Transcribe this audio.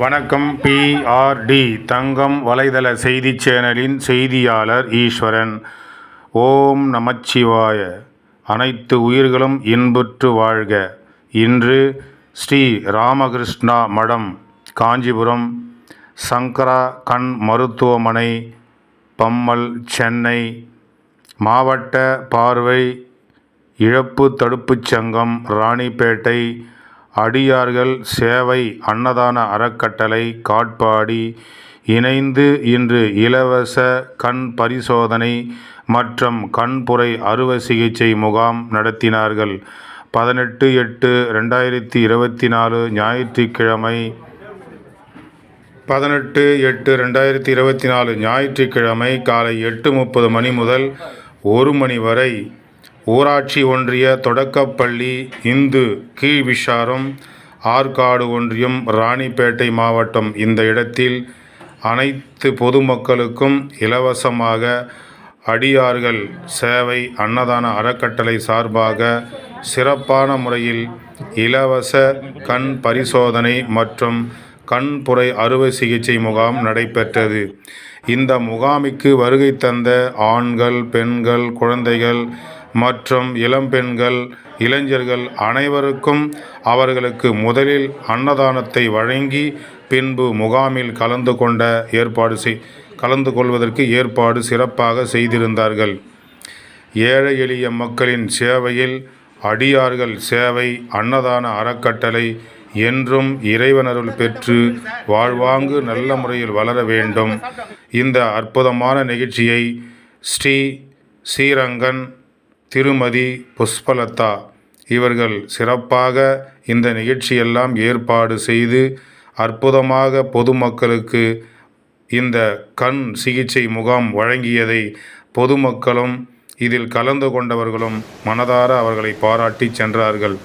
வணக்கம். PRD தங்கம் வலைதள செய்தி சேனலின் செய்தியாளர் ஈஸ்வரன். ஓம் நமச்சிவாய. அனைத்து உயிர்களும் இன்புற்று வாழ்க. இன்று ஸ்ரீ ராமகிருஷ்ணா மடம், காஞ்சிபுரம், சங்கரா கண் மருத்துவமனை, பம்மல், சென்னை மாவட்ட பார்வை இழப்பு தடுப்புச் சங்கம், ராணிப்பேட்டை அடியார்கள் சேவை அன்னதான அறக்கட்டளை, காட்பாடி இணைந்து இன்று இலவச கண் பரிசோதனை மற்றும் கண்புரை அறுவை சிகிச்சை முகாம் நடத்தினார்கள். 18/8/2024 ஞாயிற்றுக்கிழமை 18/8/2024 ஞாயிற்றுக்கிழமை காலை 8:30 மணி முதல் 1 மணி வரை ஊராட்சி ஒன்றிய தொடக்கப்பள்ளி, இந்து கீழ்விசாரம், ஆற்காடு ஒன்றியம், ராணிப்பேட்டை மாவட்டம் இந்த இடத்தில் அனைத்து பொதுமக்களுக்கும் இலவசமாக அடியார்கள் சேவை அன்னதான அறக்கட்டளை சார்பாக சிறப்பான முறையில் இலவச கண் பரிசோதனை மற்றும் கண்புரை அறுவை சிகிச்சை முகாம் நடைபெற்றது. இந்த முகாமிற்கு வருகை தந்த ஆண்கள், பெண்கள், குழந்தைகள் மற்றும் இளம்பெண்கள், இளைஞர்கள் அனைவருக்கும் அவர்களுக்கு முதலில் அன்னதானத்தை வழங்கி பின்பு முகாமில் கலந்து கொள்வதற்கு ஏற்பாடு சிறப்பாக செய்திருந்தார்கள். ஏழை எளிய மக்களின் சேவையில் அடியார்கள் சேவை அன்னதான அறக்கட்டளை என்றும் இறைவனருள் பெற்று வாழ்வாங்கு நல்ல முறையில் வளர வேண்டும். இந்த அற்புதமான நிகழ்ச்சியை ஸ்ரீரங்கன் திருமதி புஷ்பலதா இவர்கள் சிறப்பாக இந்த நிகழ்ச்சியெல்லாம் ஏற்பாடு செய்து அற்புதமாக பொதுமக்களுக்கு இந்த கண் சிகிச்சை முகாம் வழங்கியதை பொதுமக்களும் இதில் கலந்து கொண்டவர்களும் மனதார அவர்களை பாராட்டி சென்றார்கள்.